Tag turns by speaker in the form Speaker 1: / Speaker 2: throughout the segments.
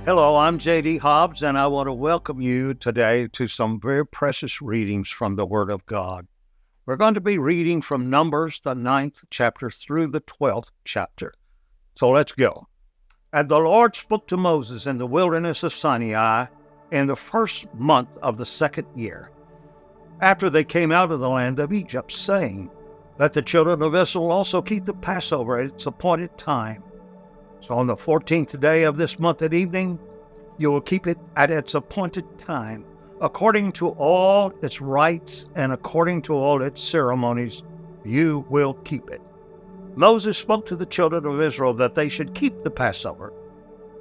Speaker 1: Hello, I'm Jerry Hobbs, and I want to welcome you today to some very precious readings from the Word of God. We're going to be reading from Numbers, the 9th chapter through the 12th chapter. So let's go. And the Lord spoke to Moses in the wilderness of Sinai in the first month of the second year, after they came out of the land of Egypt, saying, Let the children of Israel also keep the Passover at its appointed time. So on the 14th day of this month at evening, you will keep it at its appointed time, according to all its rites and according to all its ceremonies, you will keep it. Moses spoke to the children of Israel that they should keep the Passover,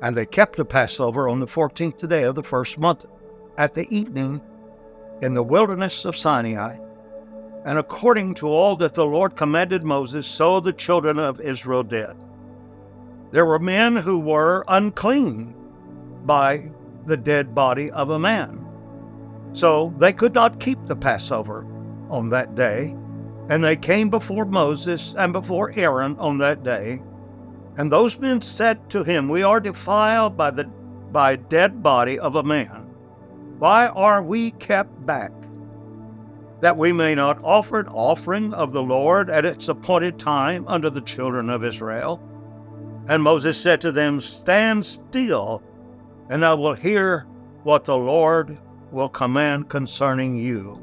Speaker 1: and they kept the Passover on the 14th day of the first month at the evening in the wilderness of Sinai, and according to all that the Lord commanded Moses, so the children of Israel did. There were men who were unclean by the dead body of a man. So they could not keep the Passover on that day. And they came before Moses and before Aaron on that day. And those men said to him, We are defiled by dead body of a man. Why are we kept back? That we may not offer an offering of the Lord at its appointed time unto the children of Israel. And Moses said to them, Stand still, and I will hear what the Lord will command concerning you.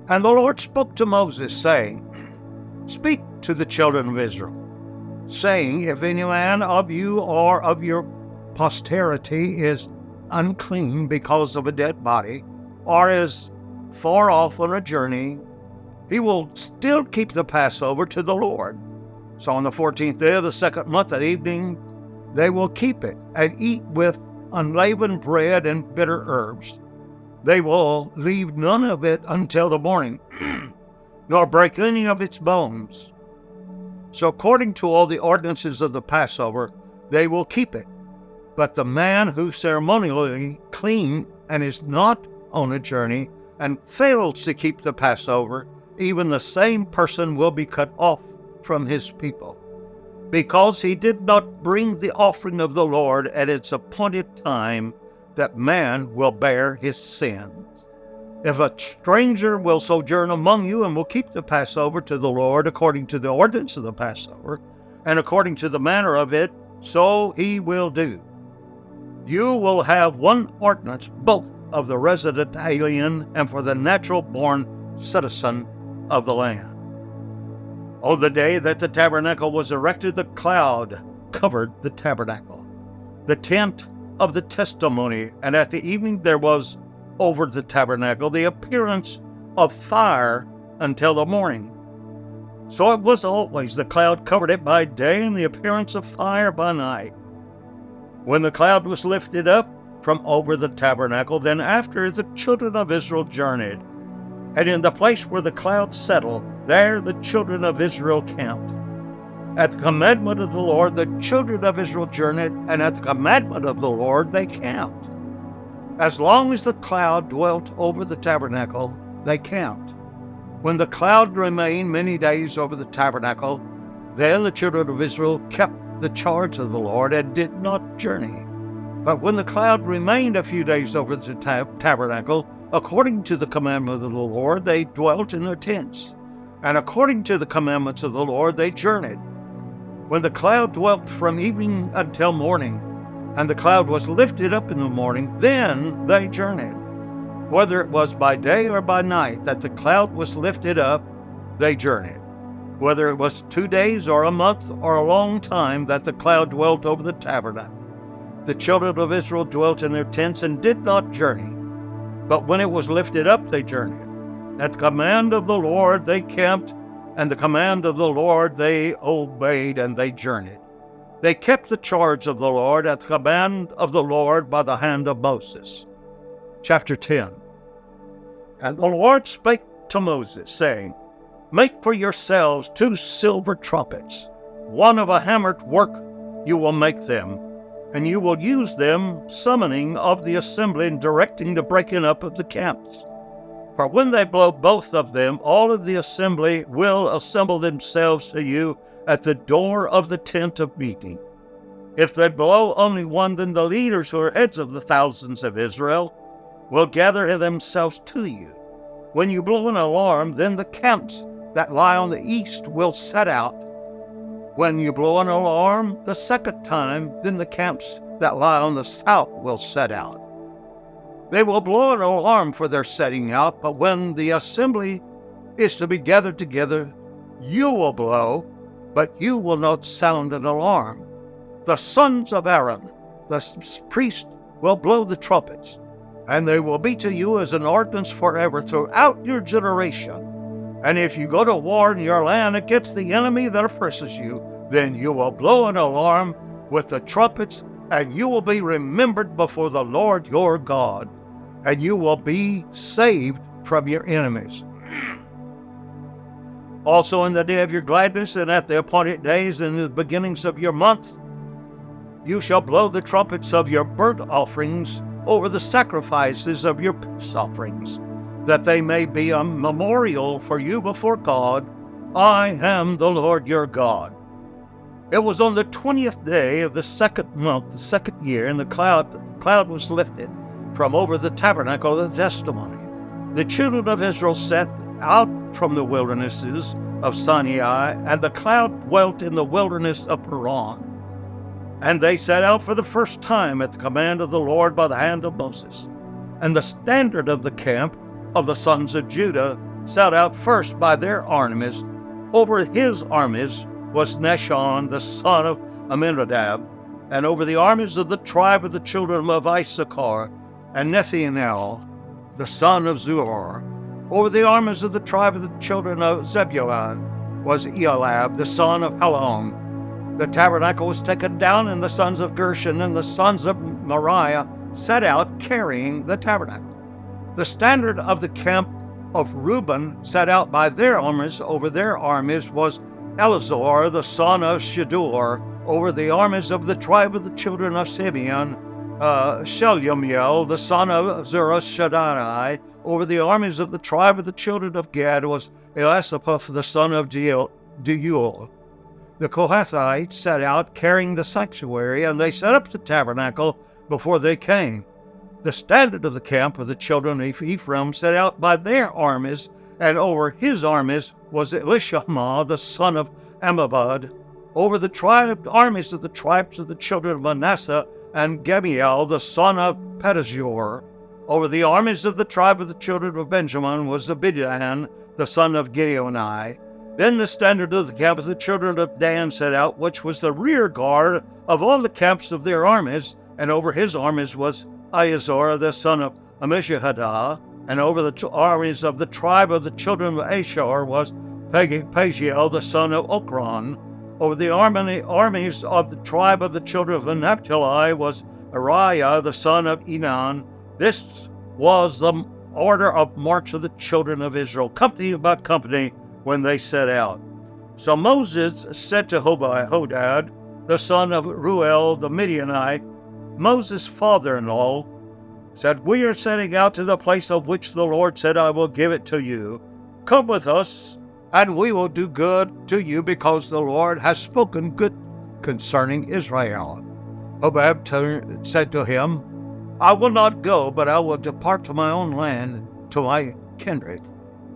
Speaker 1: And the Lord spoke to Moses, saying, Speak to the children of Israel, saying, If any man of you or of your posterity is unclean because of a dead body, or is far off on a journey, he will still keep the Passover to the Lord. So on the 14th day of the second month at evening, they will keep it and eat with unleavened bread and bitter herbs. They will leave none of it until the morning, nor break any of its bones. So according to all the ordinances of the Passover, they will keep it. But the man who ceremonially clean and is not on a journey and fails to keep the Passover, even the same person will be cut off from his people, because he did not bring the offering of the Lord at its appointed time, that man will bear his sins. If a stranger will sojourn among you and will keep the Passover to the Lord according to the ordinance of the Passover, and according to the manner of it, so he will do. You will have one ordinance both of the resident alien and for the natural-born citizen of the land. On the day that the tabernacle was erected, the cloud covered the tabernacle, the tent of the testimony, and at the evening there was over the tabernacle the appearance of fire until the morning. So it was always, the cloud covered it by day and the appearance of fire by night. When the cloud was lifted up from over the tabernacle, then after the children of Israel journeyed, and in the place where the cloud settled, there the children of Israel camped. At the commandment of the Lord, the children of Israel journeyed, and at the commandment of the Lord, they camped. As long as the cloud dwelt over the tabernacle, they camped. When the cloud remained many days over the tabernacle, then the children of Israel kept the charge of the Lord and did not journey. But when the cloud remained a few days over the tabernacle, according to the commandment of the Lord, they dwelt in their tents, and according to the commandments of the Lord, they journeyed. When the cloud dwelt from evening until morning, and the cloud was lifted up in the morning, then they journeyed. Whether it was by day or by night that the cloud was lifted up, they journeyed. Whether it was 2 days or a month or a long time that the cloud dwelt over the tabernacle, the children of Israel dwelt in their tents and did not journey. But when it was lifted up, they journeyed. At the command of the Lord they camped, and the command of the Lord they obeyed, and they journeyed. They kept the charge of the Lord at the command of the Lord by the hand of Moses. Chapter 10. And the Lord spake to Moses, saying, Make for yourselves 2 silver trumpets. One of a hammered work you will make them, and you will use them summoning of the assembly and directing the breaking up of the camps. For when they blow both of them, all of the assembly will assemble themselves to you at the door of the tent of meeting. If they blow only one, then the leaders who are heads of the thousands of Israel will gather themselves to you. When you blow an alarm, then the camps that lie on the east will set out. When you blow an alarm the second time, then the camps that lie on the south will set out. They will blow an alarm for their setting out, but when the assembly is to be gathered together, you will blow, but you will not sound an alarm. The sons of Aaron, the priest, will blow the trumpets, and they will be to you as an ordinance forever throughout your generation. And if you go to war in your land against the enemy that oppresses you, then you will blow an alarm with the trumpets, and you will be remembered before the Lord your God, and you will be saved from your enemies. Also in the day of your gladness and at the appointed days and in the beginnings of your months, you shall blow the trumpets of your burnt offerings over the sacrifices of your peace offerings, that they may be a memorial for you before God. I am the Lord your God. It was on the 20th day of the second month, the second year, and the cloud was lifted from over the tabernacle of the testimony. The children of Israel set out from the wildernesses of Sinai, and the cloud dwelt in the wilderness of Paran. And they set out for the first time at the command of the Lord by the hand of Moses. And the standard of the camp of the sons of Judah set out first by their armies. Over his armies was Nahshon, the son of Amminadab, and over the armies of the tribe of the children of Issachar, and Nethanel, the son of Zuar. Over the armies of the tribe of the children of Zebulun was Eliab, the son of Helon. The tabernacle was taken down, and the sons of Gershon and the sons of Merari set out carrying the tabernacle. The standard of the camp of Reuben set out by their armies. Over their armies was Eleazar, the son of Shedeur. Over the armies of the tribe of the children of Simeon, Shelumiel, the son of Zerah-Shaddai. Over the armies of the tribe of the children of Gad was Elisaphat, the son of Deuel. The Kohathites set out carrying the sanctuary, and they set up the tabernacle before they came. The standard of the camp of the children of Ephraim set out by their armies, and over his armies was Elishama, the son of Ammihud. Over the armies of the tribes of the children of Manasseh, and Gamiel, the son of Pedahzur. Over the armies of the tribe of the children of Benjamin was Abidan, the son of Gideoni. Then the standard of the camp of the children of Dan set out, which was the rear guard of all the camps of their armies, and over his armies was Iazor, the son of Ammishadah, and over the armies of the tribe of the children of Asher was Pagiel, the son of Okran. Over the armies of the tribe of the children of Naphtali was Ariah, the son of Enan. This was the order of march of the children of Israel, company by company, when they set out. So Moses said to Hodad, the son of Ruel the Midianite, Moses' father-in-law, said, We are setting out to the place of which the Lord said, I will give it to you. Come with us, and we will do good to you, because the Lord has spoken good concerning Israel. Hobab said to him, I will not go, but I will depart to my own land, to my kindred.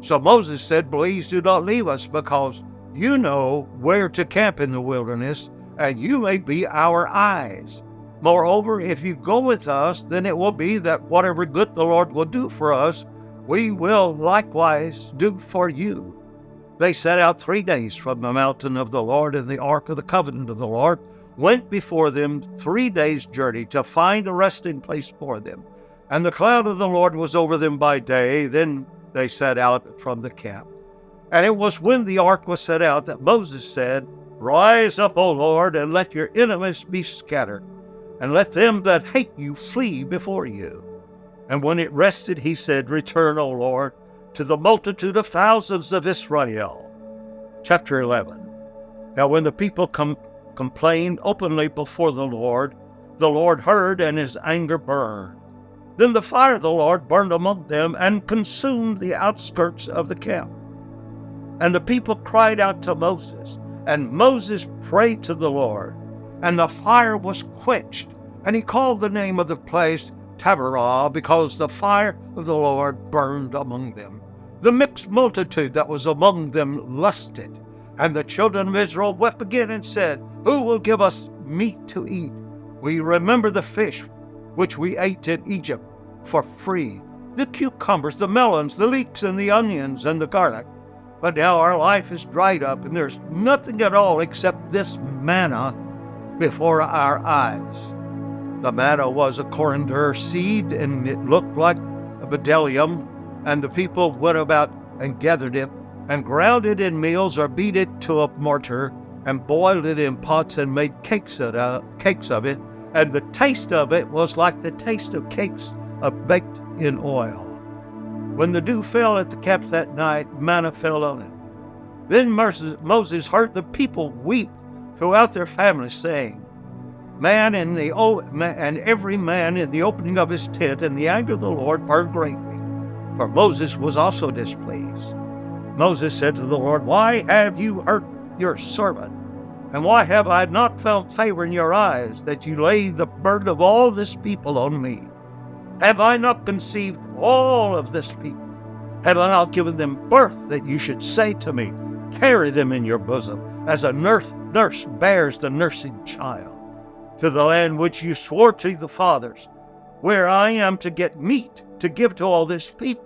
Speaker 1: So Moses said, Please do not leave us, because you know where to camp in the wilderness, and you may be our eyes. Moreover, if you go with us, then it will be that whatever good the Lord will do for us, we will likewise do for you. They set out 3 days from the mountain of the Lord, and the ark of the covenant of the Lord went before them 3 days' journey to find a resting place for them. And the cloud of the Lord was over them by day. Then they set out from the camp. And it was when the ark was set out that Moses said, Rise up, O Lord, and let your enemies be scattered, and let them that hate you flee before you. And when it rested, he said, Return, O Lord, to the multitude of thousands of Israel. Chapter 11. Now when the people complained openly before the Lord heard, and his anger burned. Then the fire of the Lord burned among them and consumed the outskirts of the camp. And the people cried out to Moses, and Moses prayed to the Lord, and the fire was quenched. And he called the name of the place Taberah, because the fire of the Lord burned among them. The mixed multitude that was among them lusted, and the children of Israel wept again and said, Who will give us meat to eat? We remember the fish which we ate in Egypt for free, the cucumbers, the melons, the leeks, and the onions, and the garlic. But now our life is dried up, and there's nothing at all except this manna before our eyes. The manna was a coriander seed, and it looked like a bdellium, and the people went about and gathered it, and ground it in meals, or beat it to a mortar, and boiled it in pots, and made cakes of it, and the taste of it was like the taste of cakes baked in oil. When the dew fell at the camp that night, manna fell on it. Then Moses heard the people weep throughout their families, saying, and every man in the opening of his tent, and the anger of the Lord burned greatly, for Moses was also displeased. Moses said to the Lord, Why have you hurt your servant? And why have I not found favor in your eyes, that you lay the burden of all this people on me? Have I not conceived all of this people? Have I not given them birth, that you should say to me, Carry them in your bosom, as a nurse bears the nursing child, to the land which you swore to the fathers, where I am to get meat to give to all this people?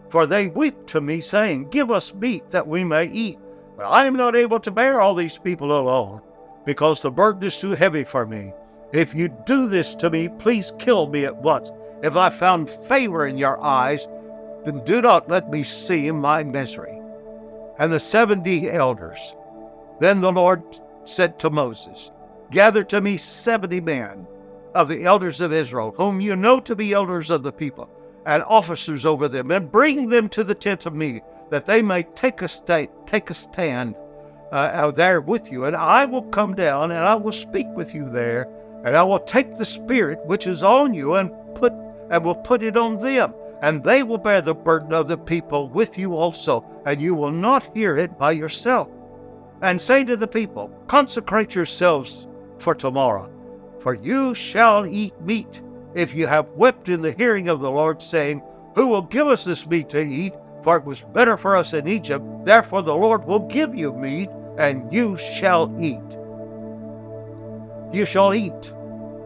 Speaker 1: For they weep to me, saying, Give us meat that we may eat. But I am not able to bear all these people alone, because the burden is too heavy for me. If you do this to me, please kill me at once. If I found favor in your eyes, then do not let me see my misery. And the 70 elders. Then the Lord said to Moses, Gather to me 70 men of the elders of Israel, whom you know to be elders of the people, and officers over them, and bring them to the tent of meeting, that they may take a stand there with you. And I will come down, and I will speak with you there, and I will take the Spirit which is on you, and will put it on them, and they will bear the burden of the people with you also, and you will not hear it by yourself. And say to the people, Consecrate yourselves for tomorrow, for you shall eat meat. If you have wept in the hearing of the Lord, saying, Who will give us this meat to eat? For it was better for us in Egypt. Therefore the Lord will give you meat, and you shall eat. You shall eat,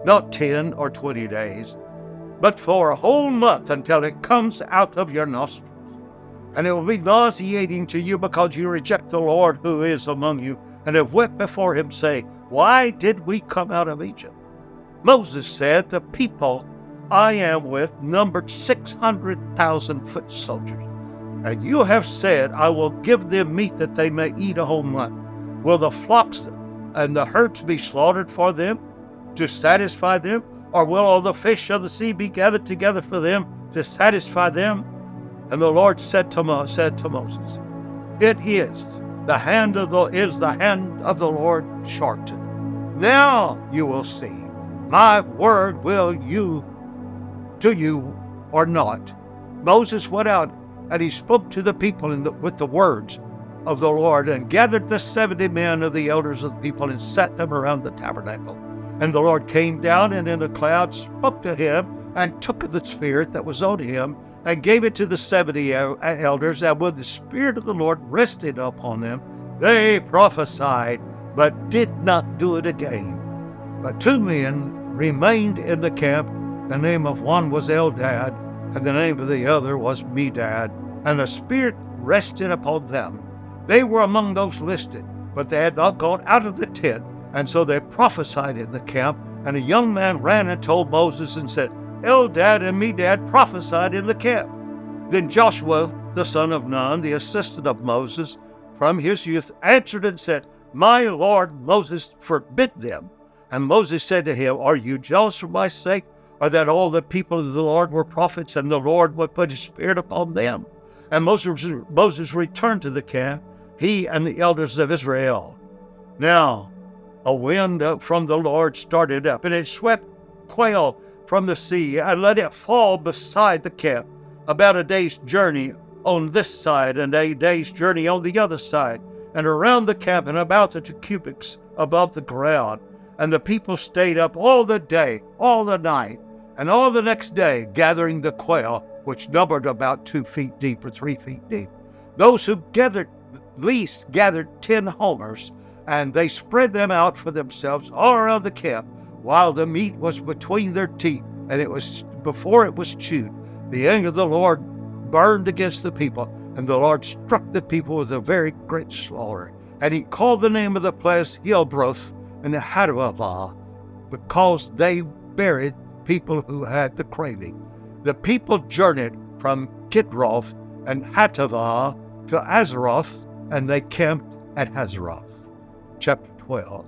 Speaker 1: not 10 or 20 days, but for a whole month, until it comes out of your nostrils. And it will be nauseating to you, because you reject the Lord who is among you, and have wept before him, saying, Why did we come out of Egypt? Moses said, The people I am with numbered 600,000 foot soldiers. And you have said, I will give them meat that they may eat a whole month. Will the flocks and the herds be slaughtered for them, to satisfy them? Or will all the fish of the sea be gathered together for them, to satisfy them? And the Lord said to Moses, It is the hand of the Lord shortened. Now you will see, my word will you to you or not. Moses went out, and he spoke to the people with the words of the Lord, and gathered the 70 men of the elders of the people, and set them around the tabernacle. And the Lord came down, and in a cloud spoke to him, and took the Spirit that was on him, and gave it to the 70 elders. And when the Spirit of the Lord rested upon them, they prophesied, but did not do it again. But 2 men remained in the camp. The name of one was Eldad, and the name of the other was Medad. And the Spirit rested upon them. They were among those listed, but they had not gone out of the tent. And so they prophesied in the camp. And a young man ran and told Moses and said, Eldad and Medad prophesied in the camp. Then Joshua, the son of Nun, the assistant of Moses, from his youth, answered and said, My Lord Moses forbid them. And Moses said to him, Are you jealous for my sake, or that all the people of the Lord were prophets, and the Lord would put his Spirit upon them? And Moses returned to the camp, he and the elders of Israel. Now, a wind from the Lord started up, and it swept quail from the sea and let it fall beside the camp, about a day's journey on this side and a day's journey on the other side, and around the camp and about the 2 cubits above the ground. And the people stayed up all the day, all the night, and all the next day, gathering the quail, which numbered about 2 feet deep or 3 feet deep. Those who gathered least gathered 10 homers, and they spread them out for themselves all around the camp, while the meat was between their teeth, and it was before it was chewed. The anger of the Lord burned against the people, and the Lord struck the people with a very great slaughter. And he called the name of the place Healbroth and Hadavah, because they buried people who had the craving. The people journeyed from Kidroth and Hatavah to Azaroth, and they camped at Hazeroth. Chapter 12.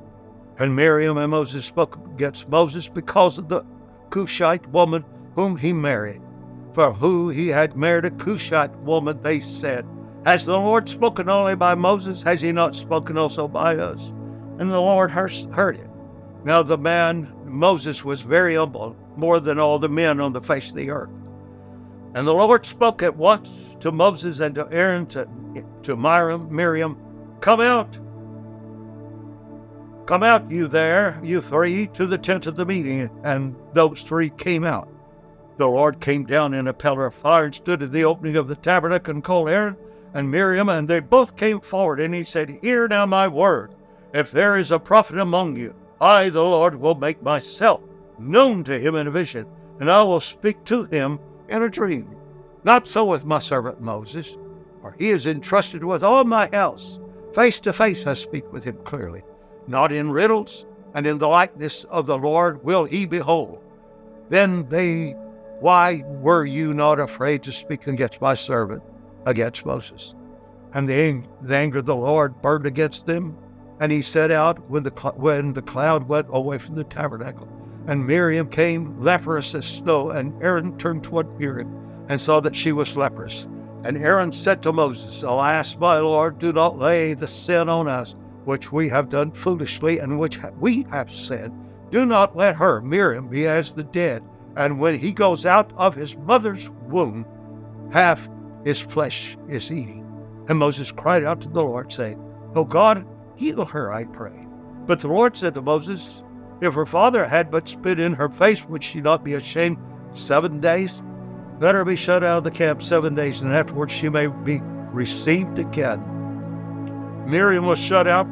Speaker 1: And Miriam and Moses spoke against Moses because of the Cushite woman whom he married. For who he had married a Cushite woman, they said, has the Lord spoken only by Moses? Has he not spoken also by us? And the Lord heard it. Now the man Moses was very humble, more than all the men on the face of the earth. And the Lord spoke at once to Moses and to Aaron, to Miriam, come out, you there, you 3, to the tent of the meeting. And those 3 came out. The Lord came down in a pillar of fire and stood at the opening of the tabernacle and called Aaron and Miriam, and they both came forward. And he said, hear now my word. If there is a prophet among you, I, the Lord, will make myself known to him in a vision, and I will speak to him in a dream. Not so with my servant Moses, for he is entrusted with all my house. Face to face I speak with him clearly. Not in riddles, and in the likeness of the Lord will he behold. Then why were you not afraid to speak against my servant, against Moses? And the anger of the Lord burned against them, and he set out when the cloud went away from the tabernacle. And Miriam came leprous as snow, and Aaron turned toward Miriam and saw that she was leprous. And Aaron said to Moses, alas, my Lord, do not lay the sin on us, which we have done foolishly, and which we have sinned. Do not let her, Miriam, be as the dead. And when he goes out of his mother's womb, half his flesh is eating. And Moses cried out to the Lord, saying, O God, heal her, I pray. But the Lord said to Moses, if her father had but spit in her face, would she not be ashamed 7 days? Let her be shut out of the camp 7 days, and afterwards she may be received again. Miriam was shut out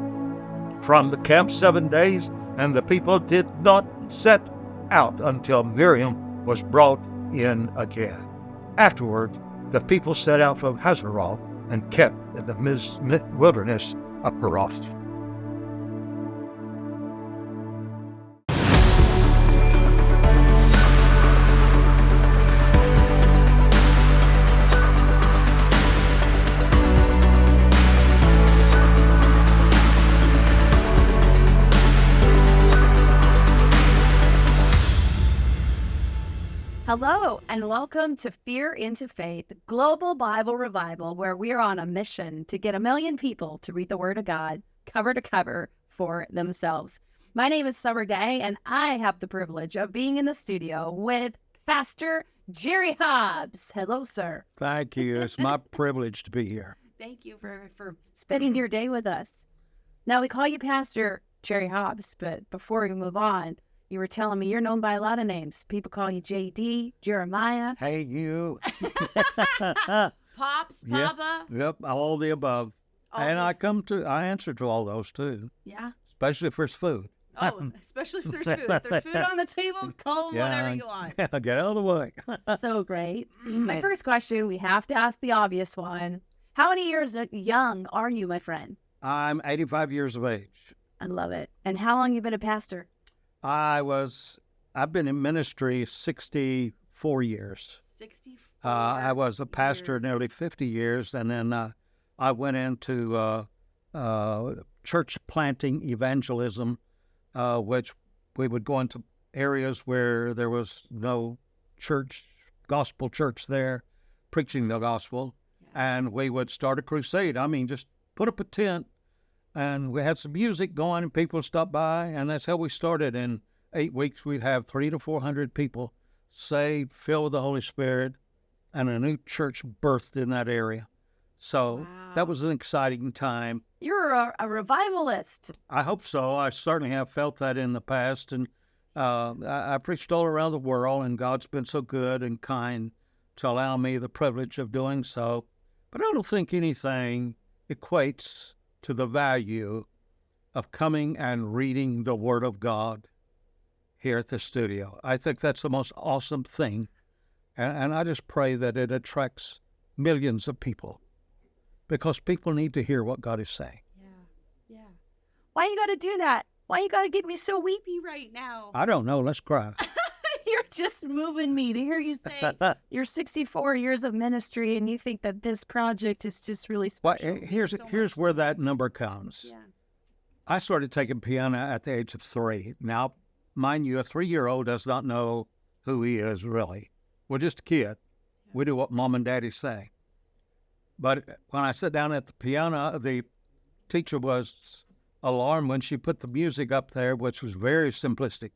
Speaker 1: from the camp 7 days, and the people did not set out until Miriam was brought in again. Afterward, the people set out from Hazeroth and kept in the wilderness of Parath.
Speaker 2: Hello, and welcome to Fear into Faith, Global Bible Revival, where we are on a mission to get 1 million people to read the Word of God cover to cover for themselves. My name is Summer Day, and I have the privilege of being in the studio with Pastor Jerry Hobbs. Hello, sir.
Speaker 1: Thank you. It's my privilege to be here.
Speaker 2: Thank you for spending your day with us. Now, we call you Pastor Jerry Hobbs, but before we move on, you were telling me you're known by a lot of names. People call you JD, Jeremiah.
Speaker 1: Hey, you.
Speaker 2: Pops, Papa.
Speaker 1: Yep, all the above. And I answer to all those too.
Speaker 2: Yeah.
Speaker 1: Especially if there's food.
Speaker 2: Oh, especially if there's food. If there's food on the table, call them whatever you want.
Speaker 1: Yeah, get out of the way.
Speaker 2: So great. My first question, we have to ask the obvious one. How many years young are you, my friend?
Speaker 1: I'm 85 years of age.
Speaker 2: I love it. And how long you been a pastor?
Speaker 1: I've been in ministry 64 years.
Speaker 2: 64
Speaker 1: I was a pastor
Speaker 2: years.
Speaker 1: nearly 50 years, and then I went into church planting evangelism, which we would go into areas where there was no gospel church there, preaching the gospel.
Speaker 2: Yeah.
Speaker 1: and we would start a crusade. I mean, just put up a tent, and we had some music going, and people would stop by, and that's how we started. In 8 weeks, we'd have 300 to 400 people saved, filled with the Holy Spirit, and a new church birthed in that area. So that was an exciting time.
Speaker 2: You're a revivalist.
Speaker 1: I hope so. I certainly have felt that in the past, and I preached all around the world, and God's been so good and kind to allow me the privilege of doing so. But I don't think anything equates to the value of coming and reading the Word of God here at the studio. I think that's the most awesome thing, and I just pray that it attracts millions of people, because people need to hear what God is saying.
Speaker 2: Yeah. Why you got to do that? Why you got to get me so weepy right now?
Speaker 1: I don't know. Let's cry.
Speaker 2: You're just moving me to hear you say you're 64 years of ministry and you think that this project is just really special.
Speaker 1: Well, here's where that number comes.
Speaker 2: Yeah.
Speaker 1: I started taking piano at the age of 3. Now, mind you, a 3-year-old does not know who he is, really. We're just a kid. Yeah. We do what mom and daddy say. But when I sat down at the piano, the teacher was alarmed when she put the music up there, which was very simplistic,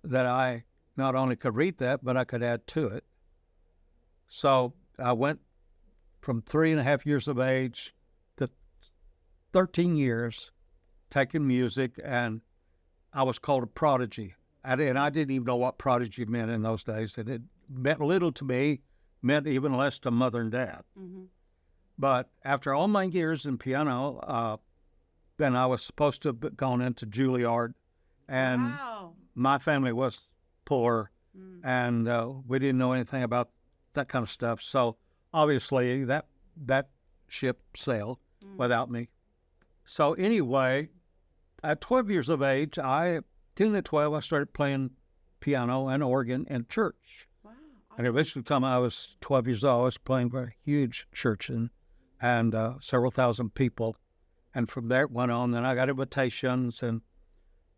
Speaker 1: that I not only could read that, but I could add to it. So I went from 3.5 years of age to 13 years taking music, and I was called a prodigy. And I didn't even know what prodigy meant in those days. And it meant little to me, meant even less to mother and dad. Mm-hmm. But after all my years in piano, then I was supposed to have gone into Juilliard, and my family was poor, and we didn't know anything about that kind of stuff. So obviously that ship sailed without me. So anyway, at 12 years of age, 10 to 12, I started playing piano and organ in church. Wow, awesome. And eventually, the time I was 12 years old, I was playing for a huge church and several thousand people. And from there it went on. Then I got invitations, and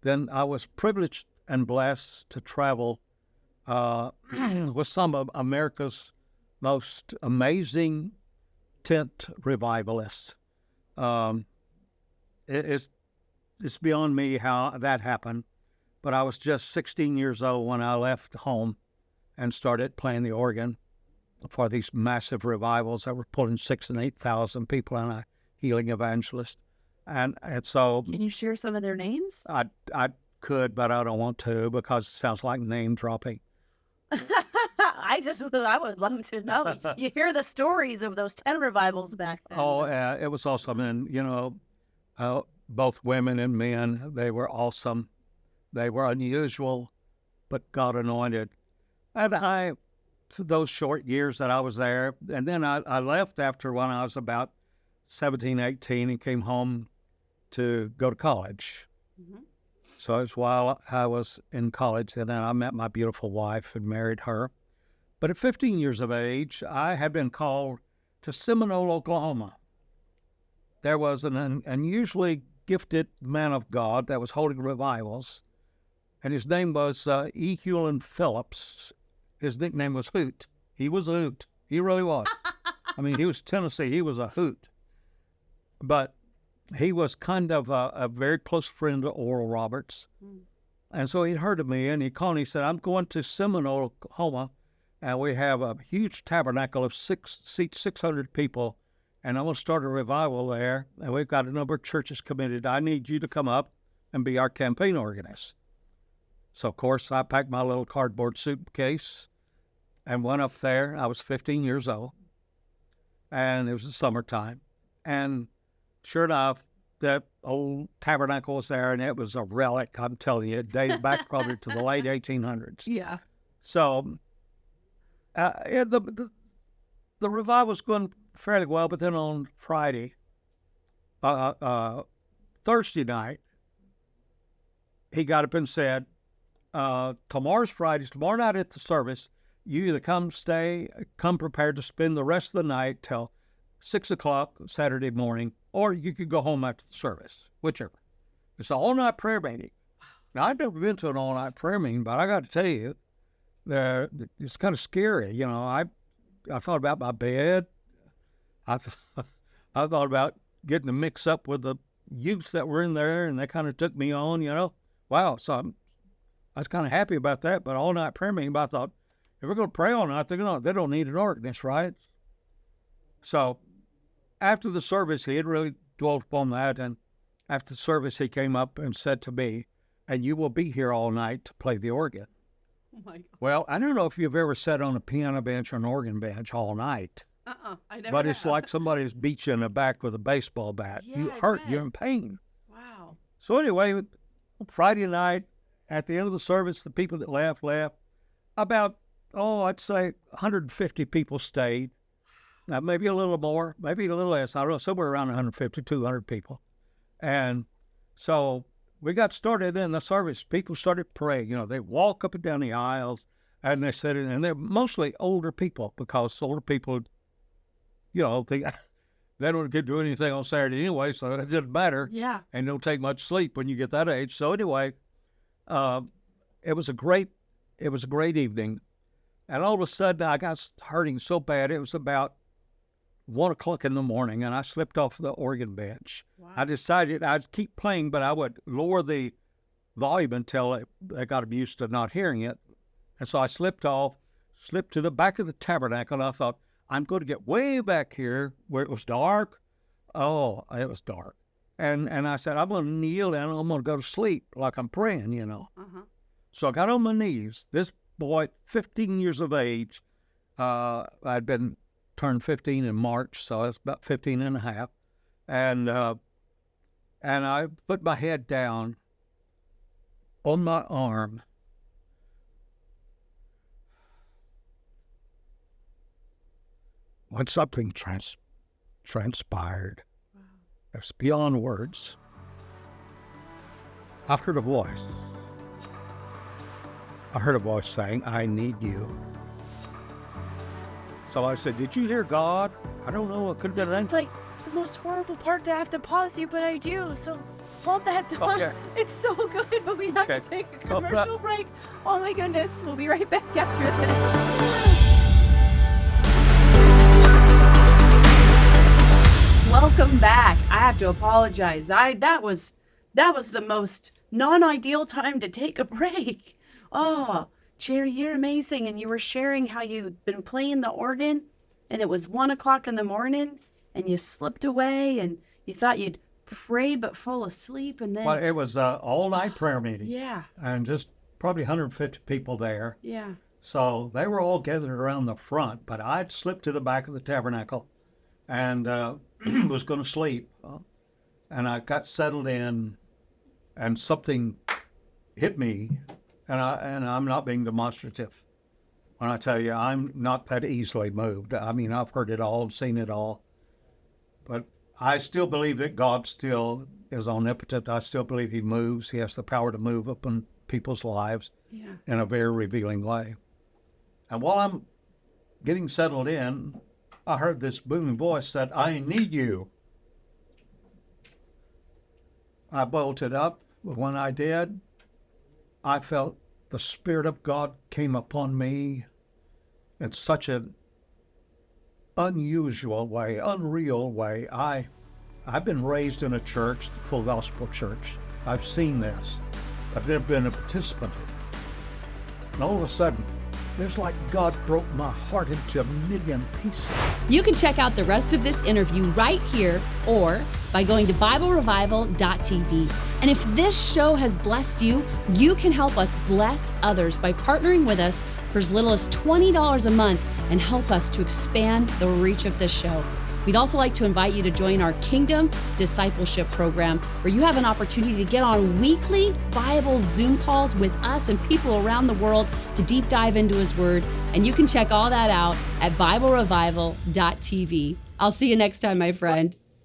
Speaker 1: then I was privileged and blessed to travel with some of America's most amazing tent revivalists. It's beyond me how that happened, but I was just 16 years old when I left home and started playing the organ for these massive revivals that were pulling 6,000 and 8,000 people and a healing evangelist. And so...
Speaker 2: Can you share some of their names?
Speaker 1: I could, but I don't want to, because it sounds like name dropping.
Speaker 2: I would love to know. You hear the stories of those 10 revivals back then.
Speaker 1: Oh, it was awesome. And, both women and men, they were awesome. They were unusual, but God anointed. And those short years that I was there, and then I left after when I was about 17, 18, and came home to go to college. Mm-hmm. So it was while I was in college, and then I met my beautiful wife and married her. But at 15 years of age, I had been called to Seminole, Oklahoma. There was an unusually gifted man of God that was holding revivals, and his name was E. Hewlin Phillips. His nickname was Hoot. He was a hoot. He really was. I mean, he was Tennessee. He was a hoot. But he was kind of a very close friend to Oral Roberts. Mm. And so he'd heard of me, and he called and he said, I'm going to Seminole, Oklahoma, and we have a huge tabernacle of 600 people, and I'm going to start a revival there, and we've got a number of churches committed. I need you to come up and be our campaign organist. So, of course, I packed my little cardboard suitcase and went up there. I was 15 years old, and it was the summertime. And sure enough, that old tabernacle was there, and it was a relic, I'm telling you. It dated back probably to the late 1800s.
Speaker 2: Yeah.
Speaker 1: So the revival was going fairly well, but then on Friday, Thursday night, he got up and said, tomorrow's Friday, tomorrow night at the service, you either come prepared to spend the rest of the night till 6 o'clock Saturday morning, or you could go home after the service, whichever. It's an all-night prayer meeting. Now, I've never been to an all-night prayer meeting, but I got to tell you, it's kind of scary. I thought about my bed, I I thought about getting to mix up with the youth that were in there, and they kind of took me on, Wow, so I was kind of happy about that, but all night prayer meeting, I thought, if we're going to pray all night, they don't need an organist, right? So after the service, he had really dwelt upon that, and after the service, he came up and said to me, and you will be here all night to play the organ.
Speaker 2: Oh my God.
Speaker 1: Well, I don't know if you've ever sat on a piano bench or an organ bench all night.
Speaker 2: I never
Speaker 1: But it's
Speaker 2: have.
Speaker 1: like somebody's beat you in the back with a baseball bat.
Speaker 2: Yeah,
Speaker 1: You
Speaker 2: I
Speaker 1: hurt,
Speaker 2: bet.
Speaker 1: you're in pain.
Speaker 2: Wow.
Speaker 1: So anyway, Friday night, at the end of the service, the people that left. About, I'd say 150 people stayed. Now, maybe a little more, maybe a little less. I don't know, somewhere around 150, 200 people. And so we got started in the service. People started praying. They walk up and down the aisles, and they said, and they're mostly older people, because older people, they don't get to do anything on Saturday anyway, so it doesn't matter.
Speaker 2: Yeah.
Speaker 1: And don't take much sleep when you get that age. So anyway, it was a great evening. And all of a sudden, I got hurting so bad. It was about 1 o'clock in the morning, and I slipped off the organ bench.
Speaker 2: Wow.
Speaker 1: I decided I'd keep playing, but I would lower the volume until I got used to not hearing it. And so I slipped to the back of the tabernacle, and I thought, I'm going to get way back here where it was dark. Oh, it was dark. And I said, I'm going to kneel and I'm going to go to sleep like I'm praying,
Speaker 2: Uh-huh.
Speaker 1: So I got on my knees. This boy, 15 years of age, I'd been turned 15 in March, so I was about 15 and a half. And I put my head down on my arm. When something transpired,
Speaker 2: Wow.
Speaker 1: it was beyond words. I heard a voice. I heard a voice saying, I need you. So I said, did you hear God? I don't know. It could have
Speaker 2: This
Speaker 1: been
Speaker 2: is
Speaker 1: anything.
Speaker 2: like the most horrible part to have to pause you, but I do. So hold that thought.
Speaker 1: Okay.
Speaker 2: It's so good, but we have
Speaker 1: Okay.
Speaker 2: to take a
Speaker 1: Hold that.
Speaker 2: commercial break. Oh my goodness. We'll be right back after this. Welcome back. I have to apologize. That was the most non-ideal time to take a break. Oh, Jerry, you're amazing. And you were sharing how you'd been playing the organ, and it was 1 o'clock in the morning, and you slipped away, and you thought you'd pray but fall asleep, and then
Speaker 1: Well, it was an all-night prayer meeting.
Speaker 2: yeah,
Speaker 1: And just probably 150 people there.
Speaker 2: yeah.
Speaker 1: So they were all gathered around the front, but I'd slipped to the back of the tabernacle and was going to sleep. And I got settled in, and something hit me. And I'm not being demonstrative when I tell you I'm not that easily moved. I mean, I've heard it all, seen it all. But I still believe that God still is omnipotent. I still believe he moves. He has the power to move upon people's lives
Speaker 2: Yeah.
Speaker 1: in a very revealing way. And while I'm getting settled in, I heard this booming voice that, I need you. I bolted up. When I did, I felt the Spirit of God came upon me in such an unusual way, unreal way. I've been raised in a church, the full gospel church. I've seen this. I've never been a participant in it. And all of a sudden, there's like God broke my heart into a million pieces.
Speaker 3: You can check out the rest of this interview right here or by going to BibleRevival.tv. And if this show has blessed you, you can help us bless others by partnering with us for as little as $20 a month and help us to expand the reach of this show. We'd also like to invite you to join our Kingdom Discipleship Program, where you have an opportunity to get on weekly Bible Zoom calls with us and people around the world to deep dive into His Word. And you can check all that out at BibleRevival.tv. I'll see you next time, my friend.